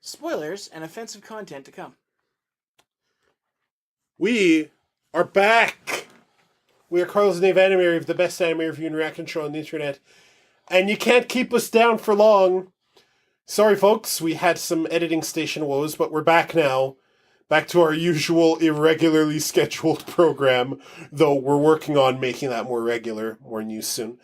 Spoilers and offensive content to come. We are back. We are Carlos and Dave Anime Review, the best anime review and reaction show on the internet. And you can't keep us down for long. Sorry, folks, we had some editing station woes, but we're back now. Back to our usual irregularly scheduled program, though we're working on making that more regular, more news soon.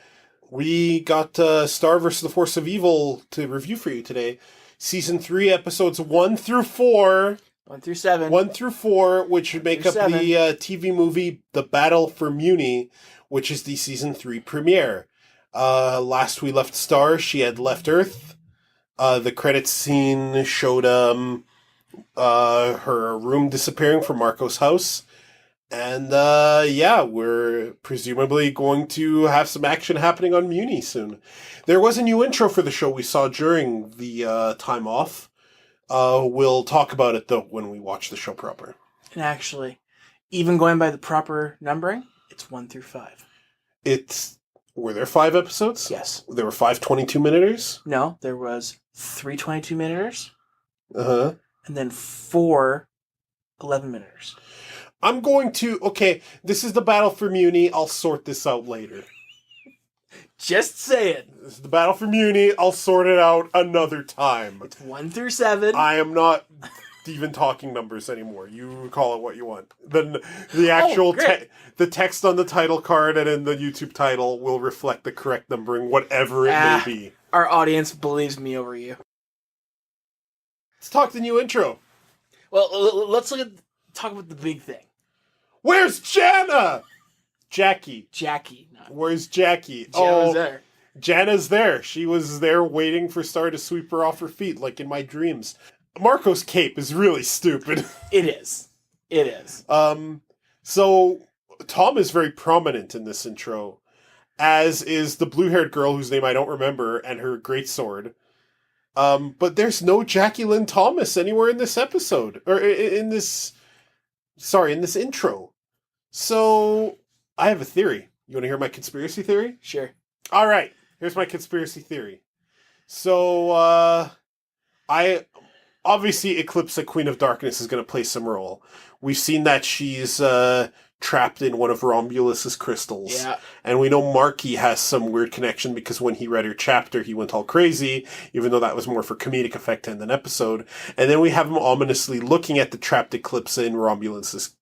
We got Star vs. the Force of Evil to review for you today. Season 3, episodes 1 through 4. 1 through 7. 1 through 4, which would make up 7. the TV movie The Battle For Mewni, which is the Season 3 premiere. Last we left Star, she had left Earth. The credits scene showed her room disappearing from Marco's house. And we're presumably going to have some action happening on Mewni soon. There was a new intro for the show we saw during the time off. We'll talk about it, though, when we watch the show proper. And actually, even going by the proper numbering, it's 1 through 5. Were there 5 episodes? Yes. There were 5 22-minuters? No, there was 3 22-minuters. Uh-huh. And then 4 11-minuters. I'm going to... Okay, this is the Battle for Mewni. I'll sort this out later. Just say it. This is the Battle for Mewni. I'll sort it out another time. It's 1 through 7. I am not even talking numbers anymore. You call it what you want. The actual the text on the title card and in the YouTube title will reflect the correct numbering, whatever it may be. Our audience believes me over you. Let's talk the new intro. Well, let's talk about the big thing. Where's Jana? Jackie. Not. Where's Jackie? Jana's there. Jana's there. She was there waiting for Star to sweep her off her feet, like in my dreams. Marco's cape is really stupid. It is. So Tom is very prominent in this intro, as is the blue-haired girl whose name I don't remember, and her greatsword. But there's no Jackie Lynn Thomas anywhere in this episode, or in this intro. So I have a theory. You want to hear my conspiracy theory? Sure. All right. Here's my conspiracy theory. So, obviously Eclipse, Queen of Darkness, is going to play some role. We've seen that she's trapped in one of Romulus's crystals. Yeah. And we know Marky has some weird connection because when he read her chapter, he went all crazy, even though that was more for comedic effect in an episode. And then we have him ominously looking at the trapped Eclipse in Romulus's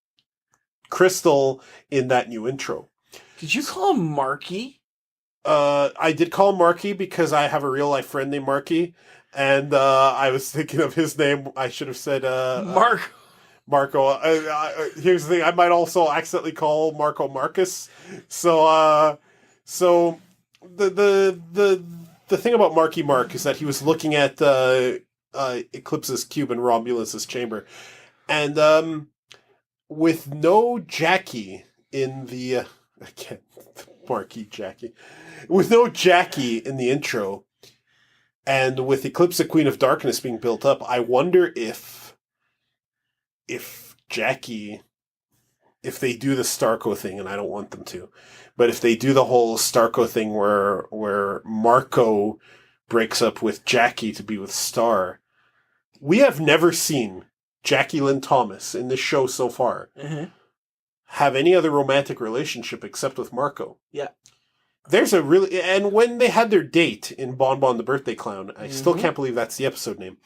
crystal in that new intro. Did you call him Marky? I did call him Marky because I have a real life friend named Marky, and I was thinking of his name. I should have said Marco. Here's the thing: I might also accidentally call Marco Marcus. So the thing about Marky Mark is that he was looking at Eclipse's cube in Romulus's chamber, and with no Jackie in the with no Jackie in the intro, and with Eclipse, Queen of Darkness being built up, I wonder if Jackie, if they do the Starco thing, and I don't want them to, but if they do the whole Starco thing where Marco breaks up with Jackie to be with Star, we have never seen Jackie Lynn Thomas in this show so far. Mm-hmm. Have any other romantic relationship except with Marco. Yeah. And when they had their date in Bon Bon the Birthday Clown, I still can't believe that's the episode name.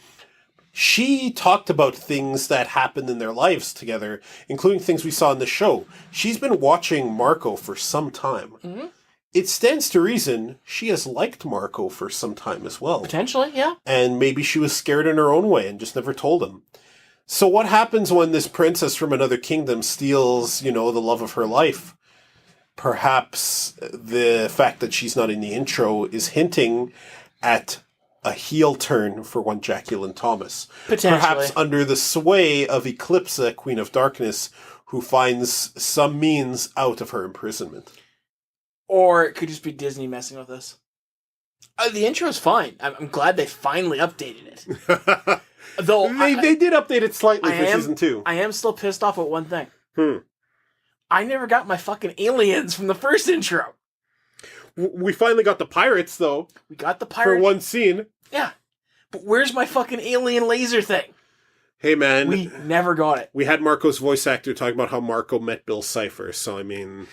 She talked about things that happened in their lives together, including things we saw in the show. She's been watching Marco for some time. Mm-hmm. It stands to reason she has liked Marco for some time as well. Potentially, yeah. And maybe she was scared in her own way and just never told him. So what happens when this princess from another kingdom steals, the love of her life? Perhaps the fact that she's not in the intro is hinting at a heel turn for one Jackie Lynn Thomas. Potentially. Perhaps under the sway of Eclipse, Queen of Darkness, who finds some means out of her imprisonment. Or it could just be Disney messing with us. The intro is fine. I'm glad they finally updated it. Though they did update it slightly for season 2. I am still pissed off at one thing. I never got my fucking aliens from the first intro. We finally got the pirates, though. We got the pirates. For one scene. Yeah. But where's my fucking alien laser thing? Hey, man. We never got it. We had Marco's voice actor talking about how Marco met Bill Cipher, so I mean...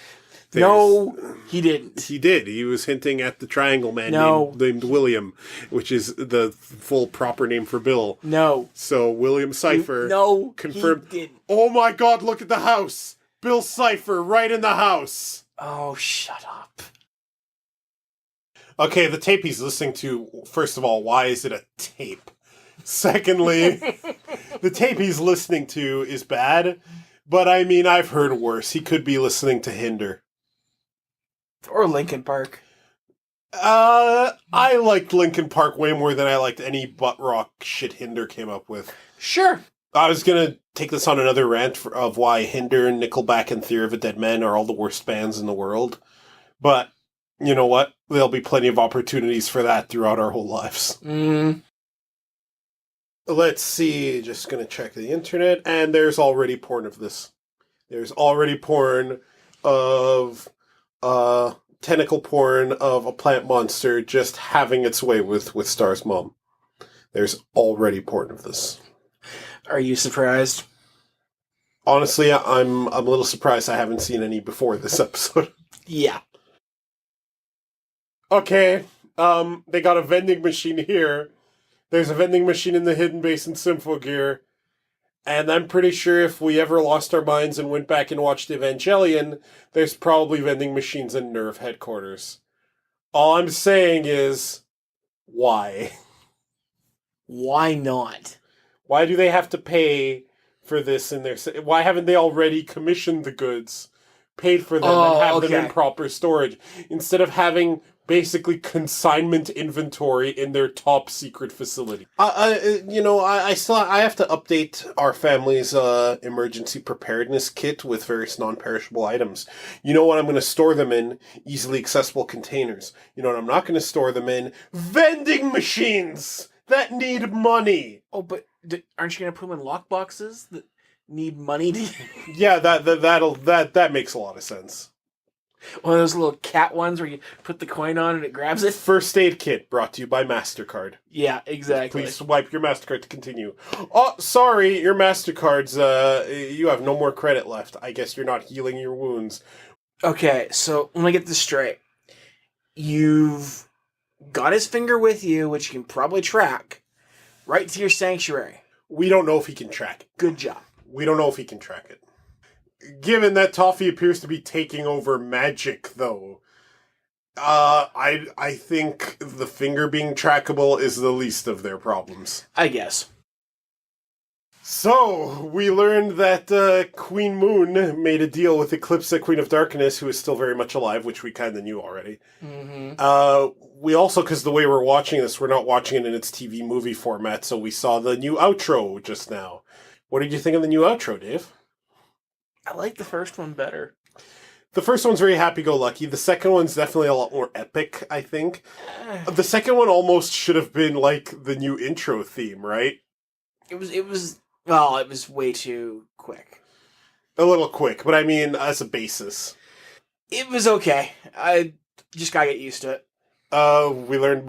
No, he didn't. He did. He was hinting at the Triangle Man named William, which is the full proper name for Bill. No. So William Cipher confirmed. He didn't. Oh my God, look at the house! Bill Cipher right in the house! Oh, shut up. Okay, the tape he's listening to, first of all, why is it a tape? Secondly, the tape he's listening to is bad, but I mean, I've heard worse. He could be listening to Hinder. Or Linkin Park. I liked Linkin Park way more than I liked any butt rock shit Hinder came up with. Sure. I was gonna take this on another rant of why Hinder, Nickelback, and Theory of a Dead Man are all the worst bands in the world. But, you know what? There'll be plenty of opportunities for that throughout our whole lives. Let's see, just gonna check the internet, and there's already porn of this. There's already porn of, tentacle porn of a plant monster just having its way with Star's mom. There's already porn of this. Are you surprised? Honestly, I'm a little surprised I haven't seen any before this episode. Yeah. Okay, they got a vending machine here. There's a vending machine in the Hidden Base in Symphogear. And I'm pretty sure if we ever lost our minds and went back and watched Evangelion, there's probably vending machines in Nerve headquarters. All I'm saying is, why? Why not? Why do they have to pay for this in their... Why haven't they already commissioned the goods, paid for them, and have them in proper storage, instead of having basically consignment inventory in their top secret facility? I have to update our family's emergency preparedness kit with various non-perishable items. You know what I'm going to store them in? Easily accessible containers. You know what I'm not going to store them in? Vending machines that need money. Oh, but aren't you going to put them in lockboxes that need money to... Yeah, that makes a lot of sense. One of those little cat ones where you put the coin on and it grabs it? First aid kit brought to you by MasterCard. Yeah, exactly. Please swipe your MasterCard to continue. Oh, sorry, your MasterCard's, you have no more credit left. I guess you're not healing your wounds. Okay, so let me get this straight. You've got his finger with you, which you can probably track, right to your sanctuary. We don't know if he can track it. Good job. We don't know if he can track it. Given that Toffee appears to be taking over magic, though, I think the finger being trackable is the least of their problems. I guess. So, we learned that Queen Moon made a deal with Eclipse, Queen of Darkness, who is still very much alive, which we kind of knew already. Mm-hmm. We also, because the way we're watching this, we're not watching it in its TV movie format, so we saw the new outro just now. What did you think of the new outro, Dave? I like the first one better. The first one's very happy-go-lucky. The second one's definitely a lot more epic, I think. The second one almost should have been like the new intro theme, right? It was way too quick. A little quick, but I mean, as a basis. It was okay. I just gotta get used to it. We learned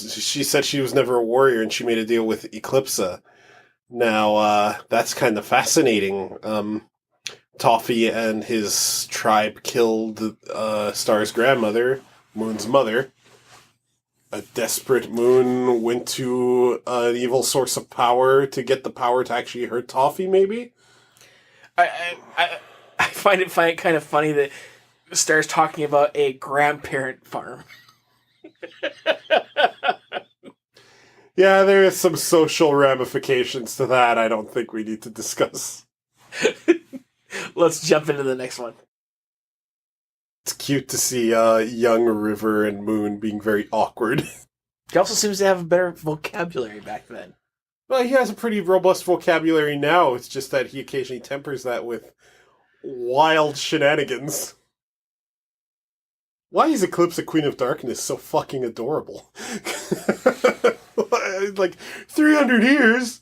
she said she was never a warrior and she made a deal with Eclipsa. Now, that's kind of fascinating. Toffee and his tribe killed Star's grandmother, Moon's mother. A desperate Moon went to an evil source of power to get the power to actually hurt Toffee, maybe? I find it kind of funny that Star's talking about a grandparent farm. Yeah, there is some social ramifications to that I don't think we need to discuss. Let's jump into the next one. It's cute to see young River and Moon being very awkward. He also seems to have a better vocabulary back then. Well, he has a pretty robust vocabulary now. It's just that he occasionally tempers that with wild shenanigans. Why is Eclipse, Queen of Darkness, so fucking adorable? Like, 300 years?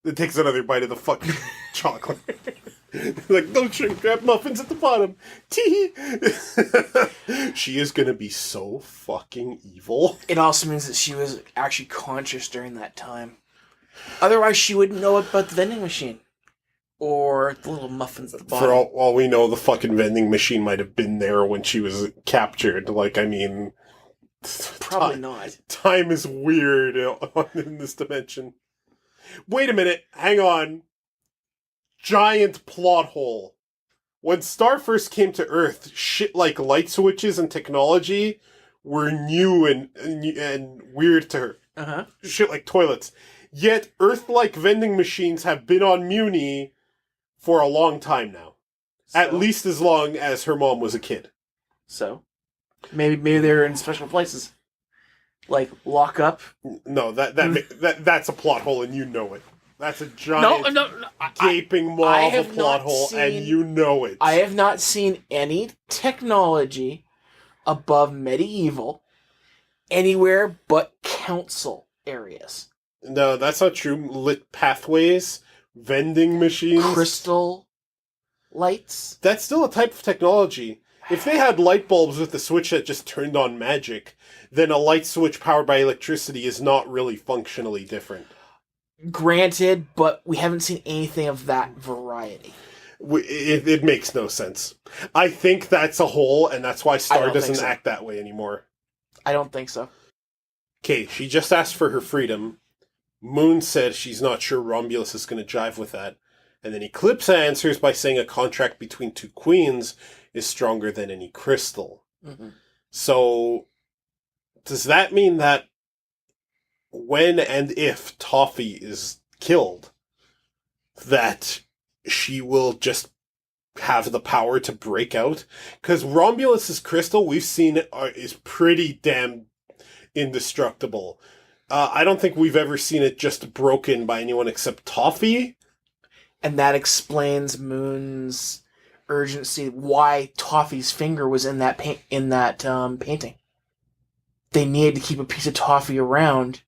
It takes another bite of the fucking chocolate. Like, don't shrink wrap muffins at the bottom. Tee. She is gonna be so fucking evil. It also means that she was actually conscious during that time. Otherwise, she wouldn't know about the vending machine. Or the little muffins at the bottom. For all we know, the fucking vending machine might have been there when she was captured. Like, I mean... Probably not. Time is weird in this dimension. Wait a minute. Hang on. Giant plot hole. When Star first came to Earth, shit like light switches and technology were new and weird to her. Uh-huh. Shit like toilets. Yet, Earth-like vending machines have been on Mewni for a long time now. So? At least as long as her mom was a kid. So? Maybe they're in special places. Like, lock up. No, that's a plot hole and you know it. That's a giant gaping maw of a plot hole and you know it. I have not seen any technology above medieval anywhere but council areas. No, that's not true. Lit pathways, vending machines. Crystal lights. That's still a type of technology. If they had light bulbs with a switch that just turned on magic, then a light switch powered by electricity is not really functionally different. Granted, but we haven't seen anything of that variety. It makes no sense. I think that's a hole, and that's why Star doesn't act that way anymore. I don't think so. Okay, she just asked for her freedom. Moon said she's not sure Romulus is going to jive with that. And then Eclipse answers by saying a contract between two queens is stronger than any crystal. Mm-hmm. So, does that mean that when and if Toffee is killed, that she will just have the power to break out? Because Romulus's crystal, we've seen, is pretty damn indestructible. I don't think we've ever seen it just broken by anyone except Toffee. And that explains Moon's urgency, why Toffee's finger was in that painting. They needed to keep a piece of Toffee around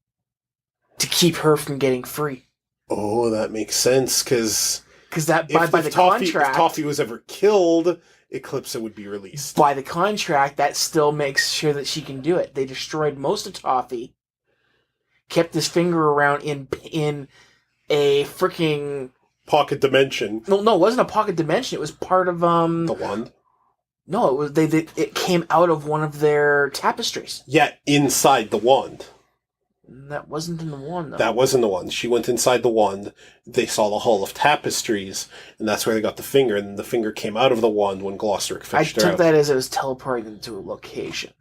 to keep her from getting free. Oh, that makes sense, because that by the contract, if Toffee was ever killed, Eclipse would be released. By the contract, that still makes sure that she can do it. They destroyed most of Toffee, kept his finger around in a freaking pocket dimension. No, it wasn't a pocket dimension. It was part of the wand. No, it was it came out of one of their tapestries. Yeah, inside the wand. That wasn't in the wand, though. That wasn't the wand. She went inside the wand. They saw the Hall of Tapestries, and that's where they got the finger. And the finger came out of the wand when Glossaryck fished her out. I took that as it was teleporting into a location.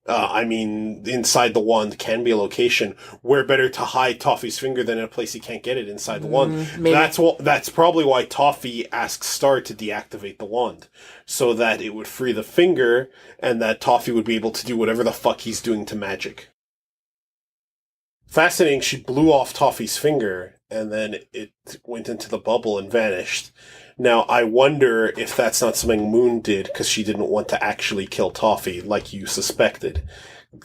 I mean, inside the wand can be a location. Where better to hide Toffee's finger than in a place he can't get it inside the wand? Maybe. That's probably why Toffee asks Star to deactivate the wand, so that it would free the finger, and that Toffee would be able to do whatever the fuck he's doing to magic. Fascinating, she blew off Toffee's finger, and then it went into the bubble and vanished. Now, I wonder if that's not something Moon did because she didn't want to actually kill Toffee, like you suspected.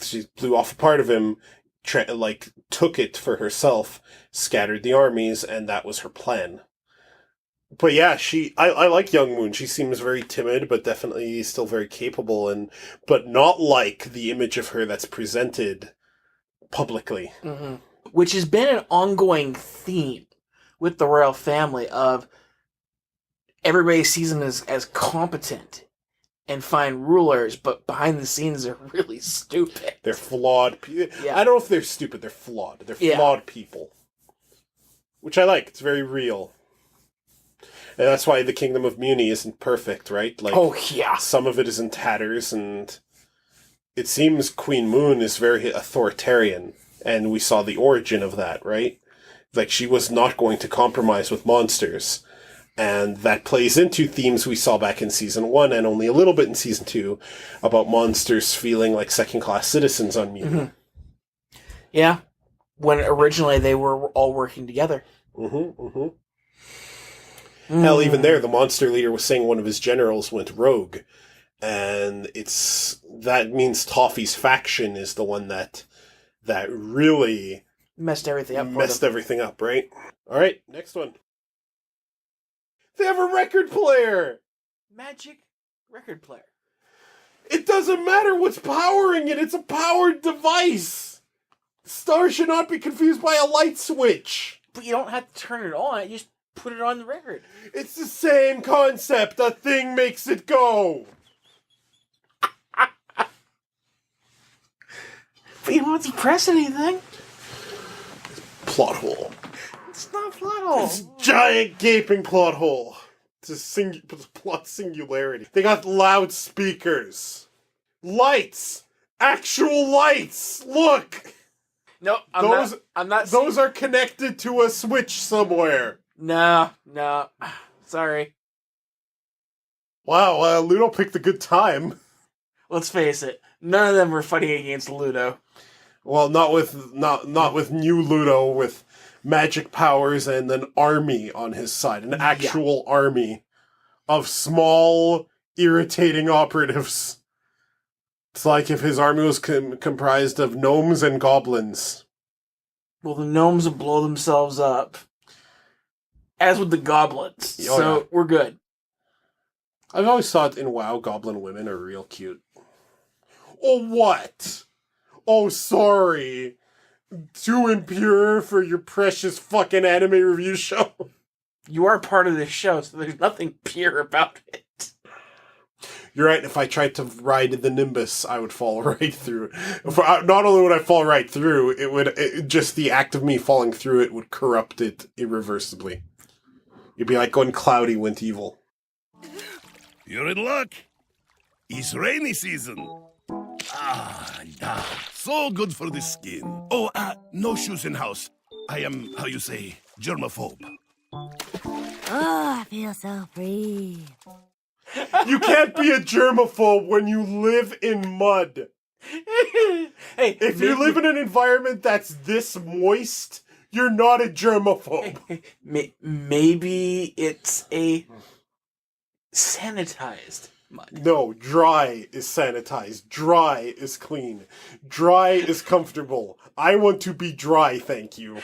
She blew off a part of him, took it for herself, scattered the armies, and that was her plan. But yeah, I like young Moon. She seems very timid, but definitely still very capable, but not like the image of her that's presented publicly. Mm-hmm. Which has been an ongoing theme with the royal family of everybody sees them as competent and fine rulers, but behind the scenes they're really stupid. They're flawed people. Yeah. I don't know if they're stupid, they're flawed. They're flawed people. Which I like. It's very real. And that's why the Kingdom of Mewni isn't perfect, right? Some of it is in tatters, and it seems Queen Moon is very authoritarian, and we saw the origin of that, right? Like, she was not going to compromise with monsters. And that plays into themes we saw back in Season 1 and only a little bit in Season 2 about monsters feeling like second-class citizens on Mewni. Mm-hmm. Yeah. When originally they were all working together. Mm-hmm, mm-hmm. Hell, even there, the monster leader was saying one of his generals went rogue. And that means Toffee's faction is the one that really messed everything up, right? All right, next one. They have a record player. Magic record player. It doesn't matter what's powering it. It's a powered device. Star should not be confused by a light switch. But you don't have to turn it on. You just put it on the record. It's the same concept. A thing makes it go. But you don't have to press anything. Plot hole. It's not a plot hole. It's a giant gaping plot hole. It's a plot singularity. They got loudspeakers. Lights. Actual lights. Look. No, I'm not. Those are connected to a switch somewhere. No. Sorry. Wow, Ludo picked a good time. Let's face it. None of them were fighting against Ludo. Well, not with new Ludo with magic powers and an army on his side, an actual army of small, irritating operatives. It's like if his army was comprised of gnomes and goblins. Well, the gnomes will blow themselves up. As with the goblins. We're good. I've always thought in WoW, goblin women are real cute. Oh, what? Oh, sorry. Too impure for your precious fucking anime review show. You are part of this show, so there's nothing pure about it. You're right, if I tried to ride the Nimbus, I would fall right through. Not only would I fall right through, just the act of me falling through it would corrupt it irreversibly. It'd be like going cloudy went evil. You're in luck. It's rainy season. So good for the skin. Oh, no shoes in house. I am, how you say, germaphobe. Oh, I feel so free. You can't be a germaphobe when you live in mud. Hey, if you live in an environment that's this moist, you're not a germaphobe. Maybe it's a sanitized mud. No, dry is sanitized. Dry is clean. Dry is comfortable. I want to be dry, thank you.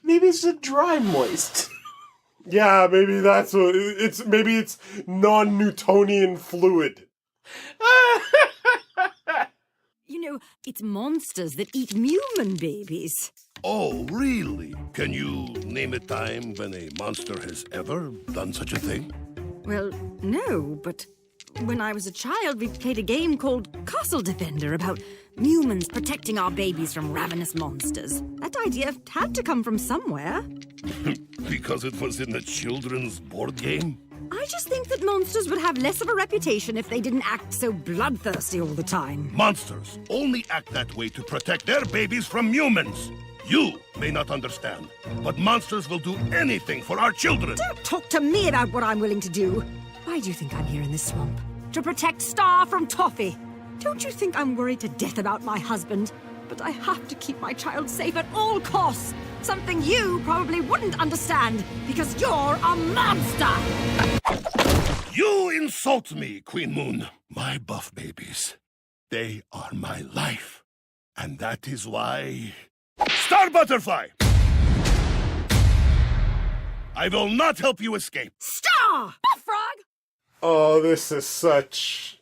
Maybe it's a dry moist. Yeah, maybe that's what it's. Maybe it's non-Newtonian fluid. You know, it's monsters that eat human babies. Oh, really? Can you name a time when a monster has ever done such a thing? Well, no, but when I was a child, we played a game called Castle Defender about humans protecting our babies from ravenous monsters. That idea had to come from somewhere. Because it was in a children's board game? I just think that monsters would have less of a reputation if they didn't act so bloodthirsty all the time. Monsters only act that way to protect their babies from humans. You may not understand, but monsters will do anything for our children. Don't talk to me about what I'm willing to do. Why do you think I'm here in this swamp? To protect Star from Toffee. Don't you think I'm worried to death about my husband? But I have to keep my child safe at all costs. Something you probably wouldn't understand, because you're a monster! You insult me, Queen Moon. My buff babies. They are my life. And that is why... Star Butterfly! I will not help you escape. Star! Buffrog! Oh, this is such...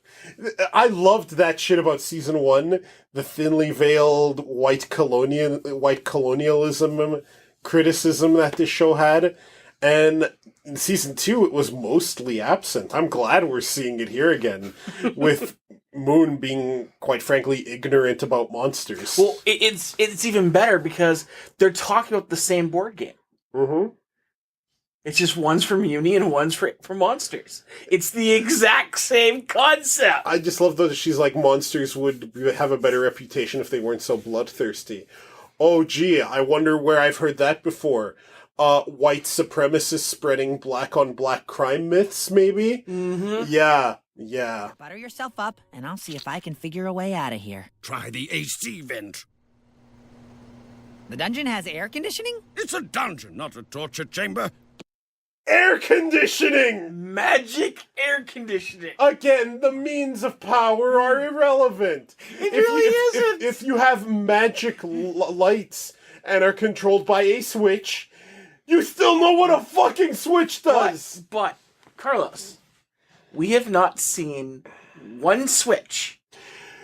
I loved that shit about season 1, the thinly veiled white colonialism criticism that this show had, and in season 2 it was mostly absent. I'm glad we're seeing it here again, with Moon being, quite frankly, ignorant about monsters. Well, it's even better because they're talking about the same board game. Mm-hmm. It's just one's for Mewni and one's for monsters. It's the exact same concept. I just love that she's like, monsters would have a better reputation if they weren't so bloodthirsty. Oh, gee, I wonder where I've heard that before. White supremacists spreading black-on-black crime myths, maybe? Mm-hmm. Yeah. Butter yourself up, and I'll see if I can figure a way out of here. Try the AC vent. The dungeon has air conditioning? It's a dungeon, not a torture chamber. Air conditioning! Magic air conditioning. Again, the means of power are irrelevant. It really isn't. If you have magic lights and are controlled by a switch, You still know what a fucking switch does! But, Carlos, we have not seen one switch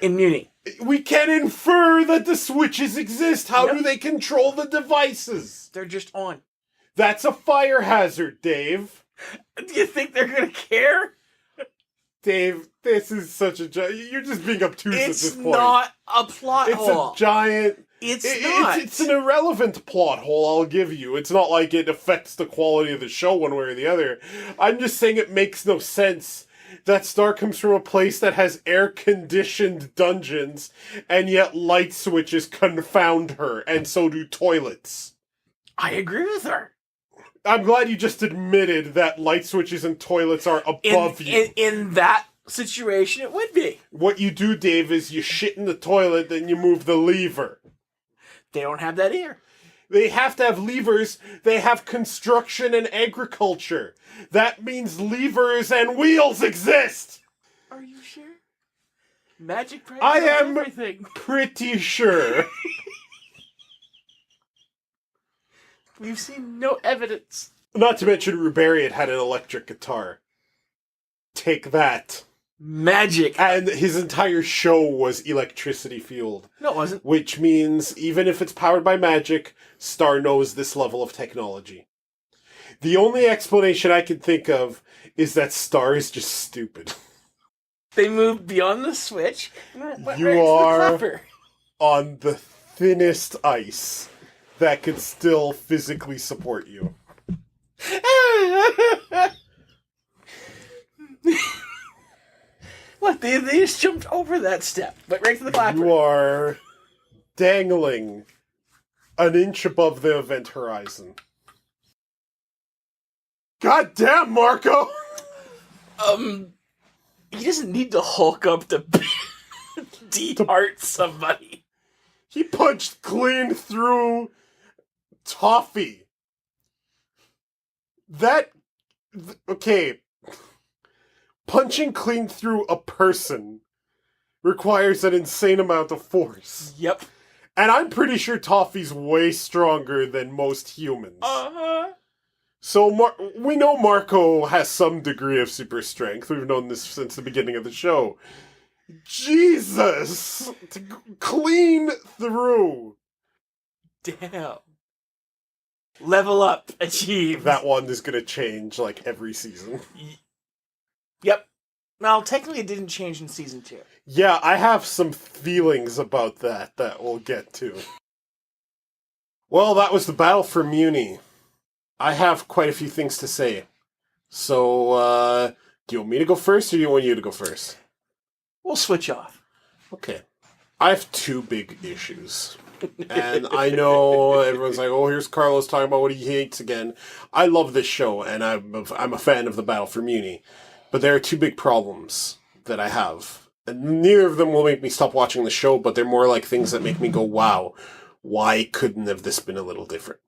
in Mewni. We can infer that the switches exist. How Yep. do they control the devices? They're just on. That's a fire hazard, Dave. Do you think they're gonna care? Dave, this is such a you're just being obtuse at It's this point. not a plot It's hole. a giant... It's not. It's an irrelevant plot hole, I'll give you. It's not like it affects the quality of the show one way or the other. I'm just saying it makes no sense that Star comes from a place that has air-conditioned dungeons, and yet light switches confound her, and so do toilets. I agree with her. I'm glad you just admitted that light switches and toilets are above you. In that situation, it would be. What you do, Dave, is you shit in the toilet, then you move the lever. They don't have that here. They have to have levers. They have construction and agriculture. That means levers and wheels exist. Are you sure? Magic prices I am everything. pretty sure. We've seen no evidence. Not to mention Rubarian had an electric guitar. Take that. Magic. And his entire show was electricity fueled. No, it wasn't. Which means, even if it's powered by magic, Star knows this level of technology. The only explanation I can think of is that Star is just stupid. They moved beyond the switch. And went You right to the are- clapper. On the thinnest ice that could still physically support you. What? They just jumped over that step. Went right to the clapper. You are dangling an inch above the event horizon. God damn, Marco! He doesn't need to Hulk up to de-heart somebody. He punched clean through Toffee. Okay. Punching clean through a person requires an insane amount of force. Yep. And I'm pretty sure Toffee's way stronger than most humans. Uh-huh. So we know Marco has some degree of super strength. We've known this since the beginning of the show. Jesus! Clean through. Damn. Level up. Achieve. That one is going to change like every season. Yep. Well, technically it didn't change in season 2. Yeah, I have some feelings about that we'll get to. Well, that was the Battle for Mewni. I have quite a few things to say. So, do you want me to go first, or do you want you to go first? We'll switch off. Okay. I have two big issues. And I know everyone's like, oh, here's Carlos talking about what he hates again. I love this show, and I'm a fan of the Battle for Mewni. But there are two big problems that I have. And neither of them will make me stop watching the show, but they're more like things that make me go, wow, why couldn't have this been a little different?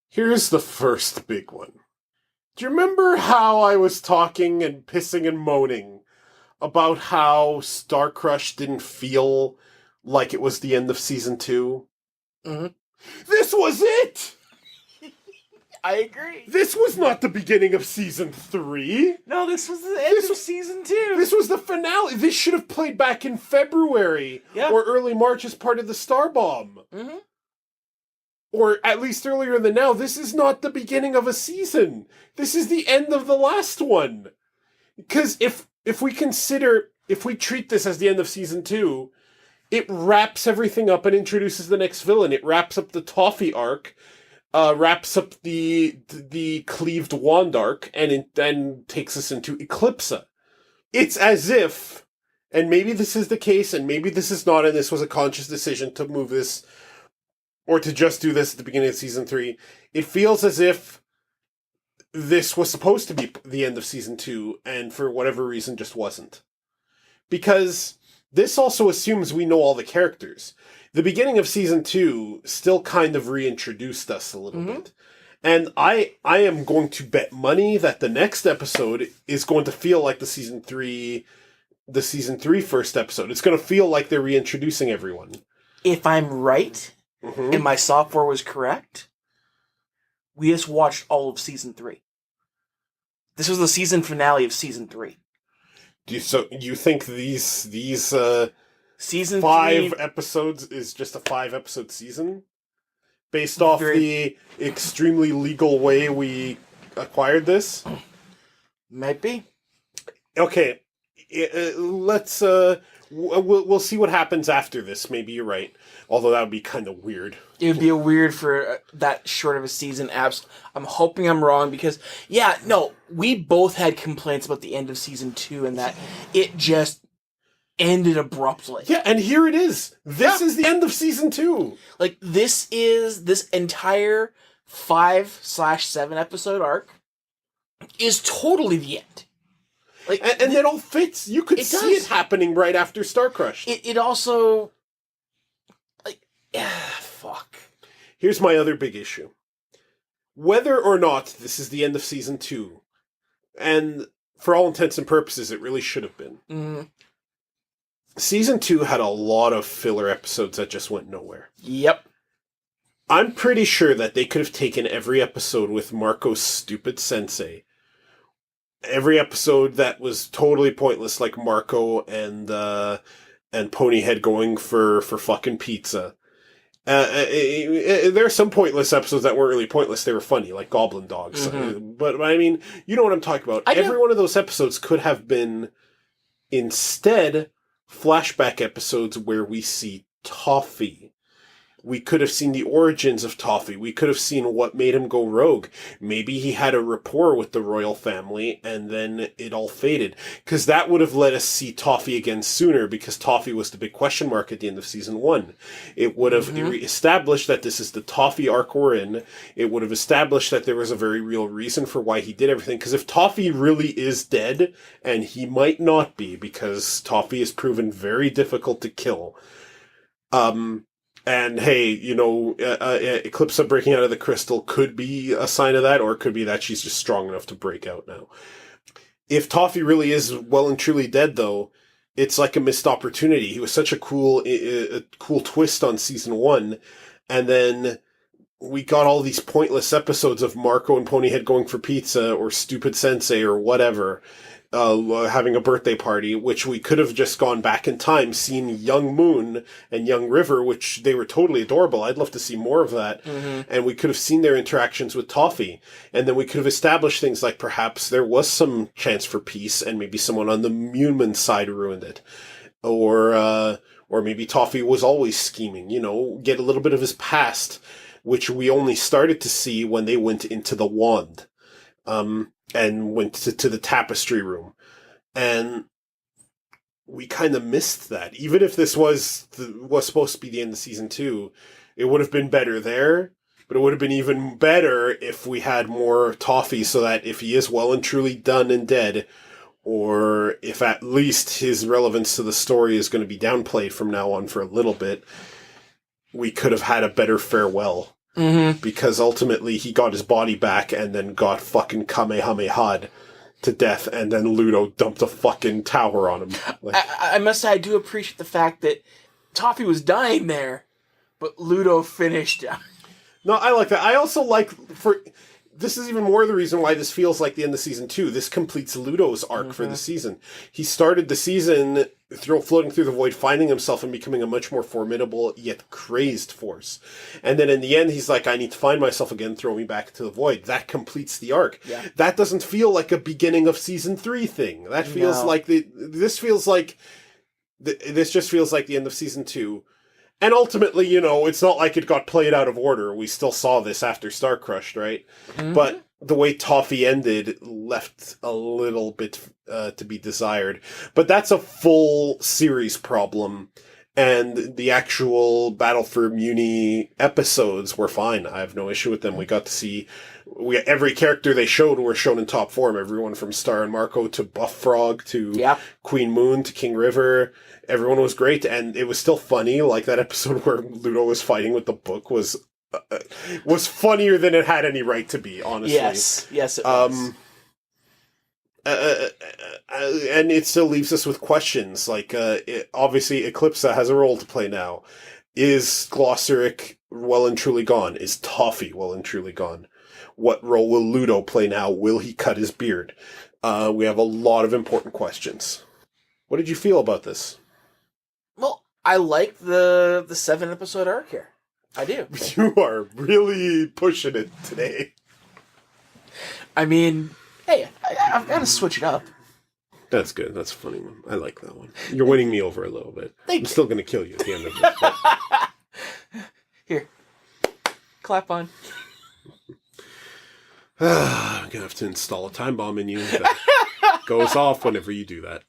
Here's the first big one. Do you remember how I was talking and pissing and moaning about how Star Crush didn't feel like it was the end of season 2? Mm-hmm. This was it! I agree. This was not the beginning of season 3. No, this was the end of season 2. This was the finale. This should have played back in February or early March as part of the Star Bomb. Mm-hmm. Or at least earlier than now. This is not the beginning of a season. This is the end of the last one. Because if we treat this as the end of season 2, it wraps everything up and introduces the next villain. It wraps up the Toffee arc, wraps up the Cleaved Wand arc, and then takes us into Eclipsa. It's as if, and maybe this is the case, and maybe this is not, and this was a conscious decision to move this, or to just do this at the beginning of season 3. It feels as if this was supposed to be the end of season 2, and for whatever reason just wasn't. Because this also assumes we know all the characters. The beginning of season 2 still kind of reintroduced us a little bit. And I am going to bet money that the next episode is going to feel like the season 3 first episode. It's going to feel like they're reintroducing everyone. If I'm right, and my software was correct, We just watched all of season 3. This was the season finale of season 3. So you think these Season 5 3 episodes is just a 5-episode season? Based off Very- the extremely legal way we acquired this? might be. Okay, let's we'll see what happens after this. Maybe you're right. Although that would be kind of weird. It would be a weird for that short of a season. I'm hoping I'm wrong because, we both had complaints about the end of season 2 and that it just ended abruptly. Yeah, and here it is. This is the end of season 2. Like, this entire 5/7 episode arc is totally the end. Like, And it all fits. You could It see does. it happening right after Star Crush. it also, like, fuck. Here's my other big issue. Whether or not this is the end of season 2, and for all intents and purposes, it really should have been. Mm-hmm. Season 2 had a lot of filler episodes that just went nowhere. Yep. I'm pretty sure that they could have taken every episode with Marco's stupid sensei. Every episode that was totally pointless, like Marco and Ponyhead going for fucking pizza. There are some pointless episodes that weren't really pointless. They were funny, like Goblin Dogs. Mm-hmm. But I mean, you know what I'm talking about. I do. Every one of those episodes could have been instead flashback episodes where we see Toffee. We could have seen the origins of Toffee. We could have seen what made him go rogue. Maybe he had a rapport with the royal family and then it all faded. Because that would have let us see Toffee again sooner because Toffee was the big question mark at the end of season 1. It would have established that this is the Toffee arc we're in. It would have established that there was a very real reason for why he did everything. Because if Toffee really is dead, and he might not be because Toffee is proven very difficult to kill, and hey, Eclipsa breaking out of the crystal could be a sign of that, or it could be that she's just strong enough to break out now. If Toffee really is well and truly dead, though, it's like a missed opportunity. He was such a cool twist on season 1, and then we got all these pointless episodes of Marco and Ponyhead going for pizza, or Stupid Sensei, or whatever, having a birthday party, which we could have just gone back in time, seen Young Moon and Young River, which they were totally adorable. I'd love to see more of that. Mm-hmm. And we could have seen their interactions with Toffee. And then we could have established things like perhaps there was some chance for peace and maybe someone on the Mewni side ruined it. Or maybe Toffee was always scheming, get a little bit of his past, which we only started to see when they went into the wand. And went to the tapestry room. And we kind of missed that. Even if this was supposed to be the end of season 2, it would have been better there, but it would have been even better if we had more Toffee so that if he is well and truly done and dead, or if at least his relevance to the story is going to be downplayed from now on for a little bit, we could have had a better farewell. Mm-hmm. Because ultimately he got his body back and then got fucking Kamehameha'd to death, and then Ludo dumped a fucking tower on him. I must say, I do appreciate the fact that Toffee was dying there, but Ludo finished him. No, I like that. I also like, this is even more the reason why this feels like the end of season 2. This completes Ludo's arc for the season. He started the season floating through the void, finding himself and becoming a much more formidable yet crazed force. And then in the end, he's like, I need to find myself again, throw me back into the void. That completes the arc. Yeah. That doesn't feel like a beginning of season 3 thing. That feels like this just feels like the end of season 2. And ultimately, it's not like it got played out of order. We still saw this after Star Crushed, right? Mm-hmm. But the way Toffee ended left a little bit to be desired. But that's a full series problem. And the actual Battle for Mewni episodes were fine. I have no issue with them. We got to see every character they showed were shown in top form. Everyone from Star and Marco to Buff Frog to Queen Moon to King River. Everyone was great, and it was still funny. Like that episode where Ludo was fighting with the book was funnier than it had any right to be, honestly. Yes, it was. And it still leaves us with questions. Like, obviously, Eclipsa has a role to play now. Is Glossaric well and truly gone? Is Toffee well and truly gone? What role will Ludo play now? Will he cut his beard? We have a lot of important questions. What did you feel about this? Well, I like the 7-episode arc here. I do. You are really pushing it today. I mean, hey, I've got to switch it up. That's good. That's a funny one. I like that one. You're winning me over a little bit. Thank I'm you. still going to kill you at the end of this. But... Here. Clap on. I'm going to have to install a time bomb in you that goes off whenever you do that.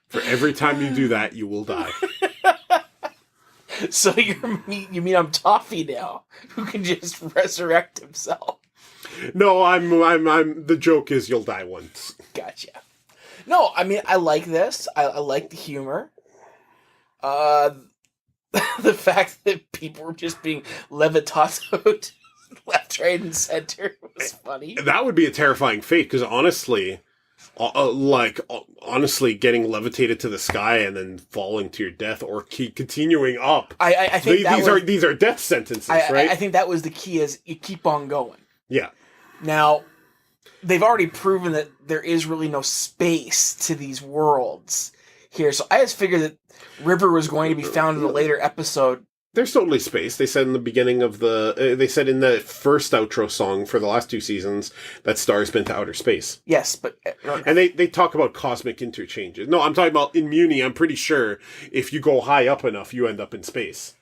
For every time you do that, you will die. So you mean I'm Toffee now, who can just resurrect himself? No, I'm. The joke is you'll die once. Gotcha. No, I mean I like this. I like the humor. The fact that people were just being levitatoed left, right, and center was funny. That would be a terrifying fate, because honestly, honestly, getting levitated to the sky and then falling to your death, or continuing up. I think these are death sentences, right? I think that was the key. Is you keep on going. Yeah. Now, they've already proven that there is really no space to these worlds here, so I just figured that River was going to be found in a later episode. There's totally space. They said in the beginning of they said in the first outro song for the last 2 seasons that Star's been to outer space. Yes, but... and they talk about cosmic interchanges. No, I'm talking about in Mewni, I'm pretty sure if you go high up enough, you end up in space.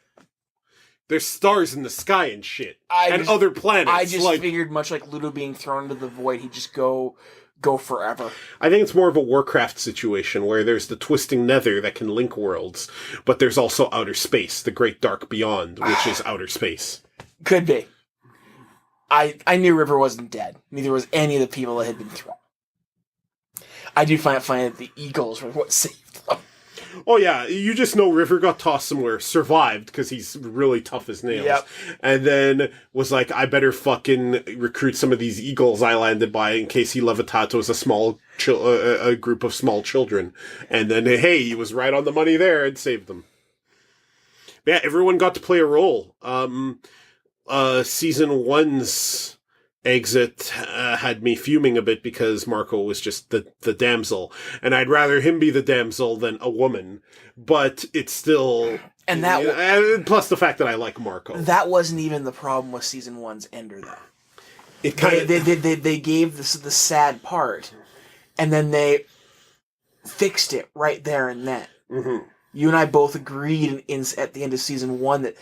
There's stars in the sky and shit. Other planets. I just figured, much like Ludo being thrown into the void, he'd just go forever. I think it's more of a Warcraft situation where there's the twisting nether that can link worlds, but there's also outer space, the great dark beyond, which is outer space. Could be. I knew River wasn't dead. Neither was any of the people that had been thrown. I do find it funny that the eagles were what saved them. Oh yeah, you just know River got tossed somewhere, survived because he's really tough as nails, and then was like, I better fucking recruit some of these eagles I landed by in case he levitatos a group of small children, and then hey, he was right on the money there and saved them. But yeah, everyone got to play a role. Season 1's exit had me fuming a bit because Marco was just the damsel, and I'd rather him be the damsel than a woman, but it's still... And that plus the fact that I like Marco. That wasn't even the problem with Season 1's ender, though. It kind of... They gave the sad part, and then they fixed it right there and then. Mm-hmm. You and I both agreed at the end of Season 1 that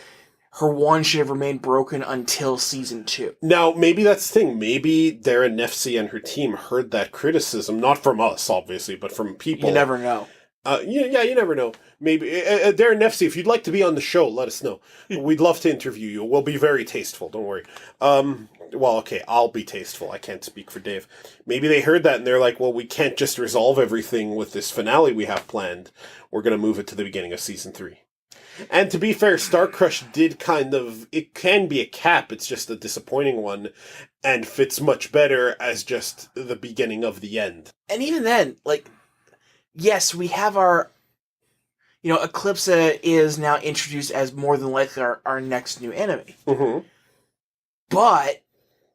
her wand should have remained broken until Season 2. Now, maybe that's the thing. Maybe Darren Nefsey and her team heard that criticism, not from us, obviously, but from people. You never know. Yeah, you never know. Maybe Darren Nefsey, if you'd like to be on the show, let us know. We'd love to interview you. We'll be very tasteful. Don't worry. Well, okay, I'll be tasteful. I can't speak for Dave. Maybe they heard that and they're like, well, we can't just resolve everything with this finale we have planned. We're going to move it to the beginning of Season 3. And to be fair, Star Crush did it can be a cap, it's just a disappointing one, and fits much better as just the beginning of the end. And even then, yes, we have our, Eclipse is now introduced as more than likely our next new enemy. Mm-hmm. But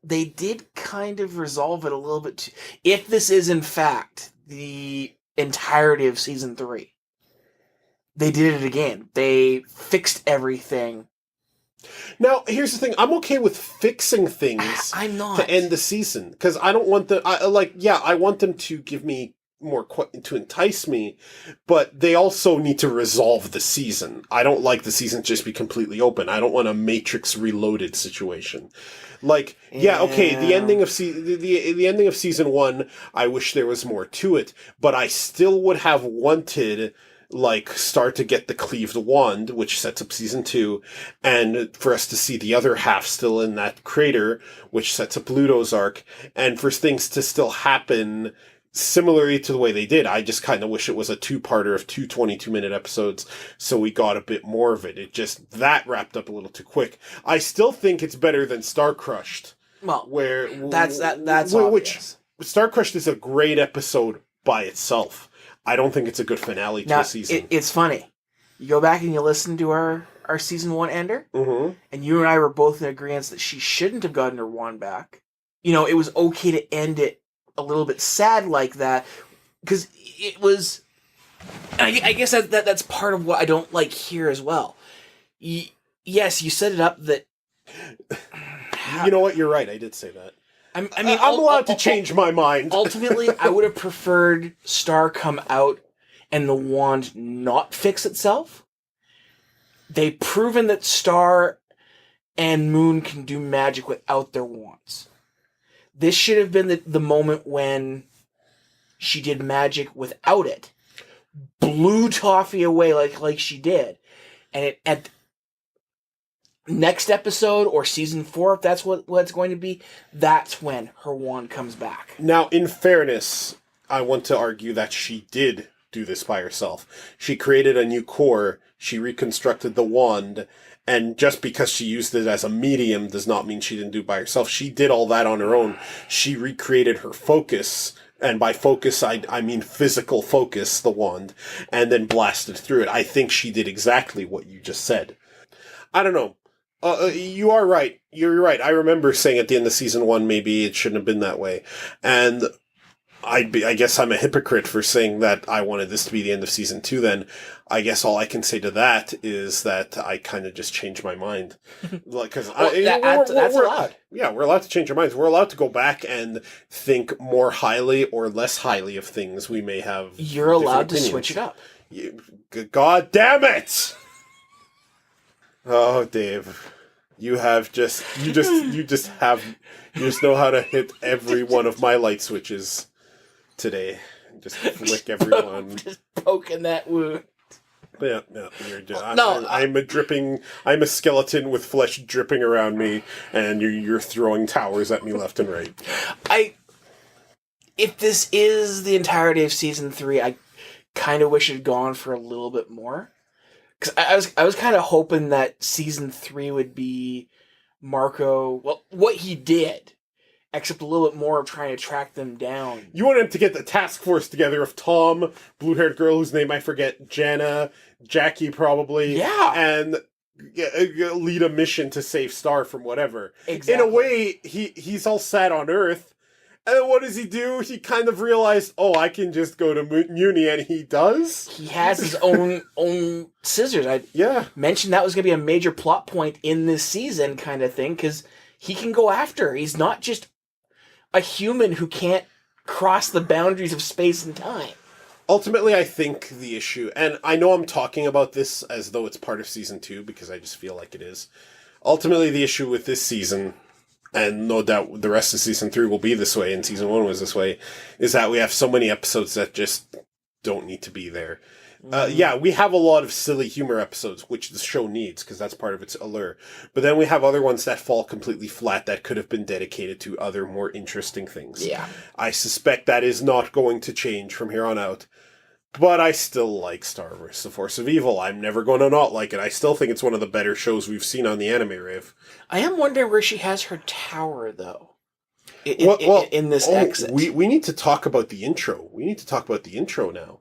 they did kind of resolve it a little bit if this is in fact the entirety of Season 3. They did it again. They fixed everything. Now, here's the thing. I'm okay with fixing things I'm not. to end the season. Because I don't want I want them to give me more, to entice me. But they also need to resolve the season. I don't like the season to just be completely open. I don't want a Matrix Reloaded situation. Okay, the ending of the ending of Season 1, I wish there was more to it. But I still would have wanted... start to get the cleaved wand, which sets up Season 2, and for us to see the other half still in that crater, which sets up Ludo's arc, and for things to still happen similarly to the way they did. I just kind of wish it was a 2-parter of 2 22-minute episodes, so we got a bit more of it. It just, that wrapped up a little too quick. I still think it's better than Star Crushed. Well, where that's obvious. Which, Star Crushed is a great episode by itself. I don't think it's a good finale to a season. It's funny. You go back and you listen to our our season 1 ender, Mm-hmm. and you and I were both in agreement that she shouldn't have gotten her wand back. It was okay to end it a little bit sad like that, because it was. I guess that's part of what I don't like here as well. Yes, you set it up that. You know what? You're right. I did say that. I'm allowed to change my mind. Ultimately, I would have preferred Star come out and the wand not fix itself. They've proven that Star and Moon can do magic without their wands. This should have been the moment when she did magic without it, blew Toffee away like she did, and at next episode or season 4, if that's what it's going to be, that's when her wand comes back. Now, in fairness, I want to argue that she did do this by herself. She created a new core, she reconstructed the wand, and just because she used it as a medium does not mean she didn't do it by herself. She did all that on her own. She recreated her focus, and by focus, I mean physical focus, the wand, and then blasted through it. I think she did exactly what you just said. I don't know. You are right. You're right. I remember saying at the end of season 1, maybe it shouldn't have been that way. And I guess I'm a hypocrite for saying that I wanted this to be the end of season 2 then. I guess all I can say to that is that I kind of just changed my mind. Because that's allowed. Yeah, we're allowed to change our minds. We're allowed to go back and think more highly or less highly of things we may have. You're allowed to opinions. switch it up. God damn it! Oh, Dave. You just know how to hit every one of my light switches today. Just flick everyone. Just poking that wound. Yeah. I'm a skeleton with flesh dripping around me, and you're throwing towers at me left and right. If this is the entirety of season 3, I kind of wish it had gone for a little bit more. Because I was kind of hoping that season 3 would be Marco, well, what he did, except a little bit more of trying to track them down. You want him to get the task force together of Tom, blue-haired girl whose name I forget, Jana, Jackie probably, yeah, and lead a mission to save Star from whatever. Exactly. In a way, he's all sad on Earth. And then what does he do? He kind of realized, I can just go to Mewni, and he does? He has his own scissors. I mentioned that was going to be a major plot point in this season kind of thing, because he can go after her. He's not just a human who can't cross the boundaries of space and time. Ultimately, I think the issue, and I know I'm talking about this as though it's part of season 2, because I just feel like it is. Ultimately, the issue with this season, and no doubt the rest of season 3 will be this way, and season 1 was this way, is that we have so many episodes that just don't need to be there. We have a lot of silly humor episodes, which the show needs, because that's part of its allure. But then we have other ones that fall completely flat that could have been dedicated to other more interesting things. Yeah. I suspect that is not going to change from here on out. But I still like Star vs. the Force of Evil. I'm never going to not like it. I still think it's one of the better shows we've seen on the anime rave. I am wondering where she has her tower, though. In this exit. We need to talk about the intro. We need to talk about the intro now.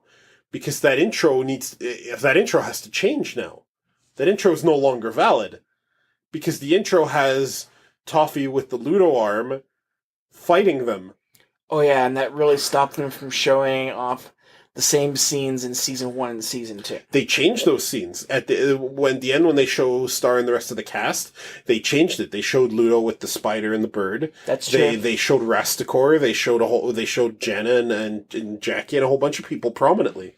Because that intro has to change now. That intro is no longer valid. Because the intro has Toffee with the Ludo arm fighting them. Oh yeah, and that really stopped them from showing off the same scenes in season 1 and season 2. They changed those scenes at the end when they show Star and the rest of the cast. They changed it. They showed Ludo with the spider and the bird. That's true. They showed Rastakor. They showed Jana and Jackie and a whole bunch of people prominently.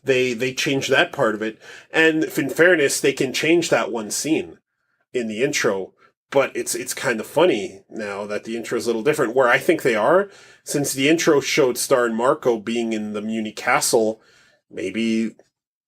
They changed that part of it. And in fairness, they can change that one scene in the intro. But it's kind of funny now that the intro is a little different. Where I think they are, since the intro showed Star and Marco being in the Mewni Castle, maybe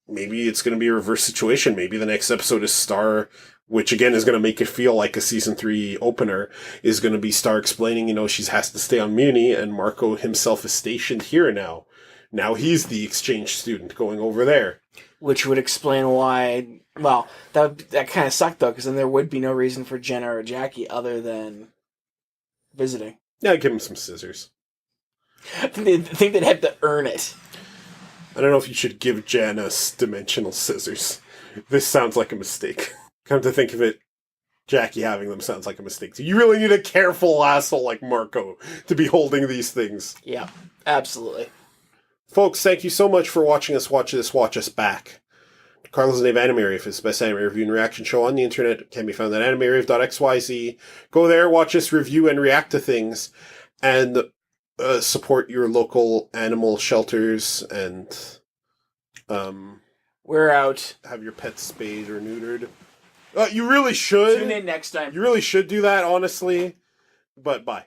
it's going to be a reverse situation. Maybe the next episode is Star, which again is going to make it feel like a season 3 opener, is going to be Star explaining, she has to stay on Mewni, and Marco himself is stationed here now. Now he's the exchange student going over there. Which would explain why. Well, that kind of sucked though, because then there would be no reason for Jenna or Jackie other than visiting. Yeah, give him some scissors. I think they'd have to earn it. I don't know if you should give Janice dimensional scissors. This sounds like a mistake. Come to think of it, Jackie having them sounds like a mistake. So you really need a careful asshole like Marco to be holding these things. Yeah, absolutely. Folks, thank you so much for watching us watch us back. Carlos and Dave Anime Rave is the best anime review and reaction show on the internet. It can be found at animerave.xyz. Go there, watch us review and react to things, and support your local animal shelters, and We're out. have your pets spayed or neutered. You really should. Tune in next time. You really should do that, honestly. But bye.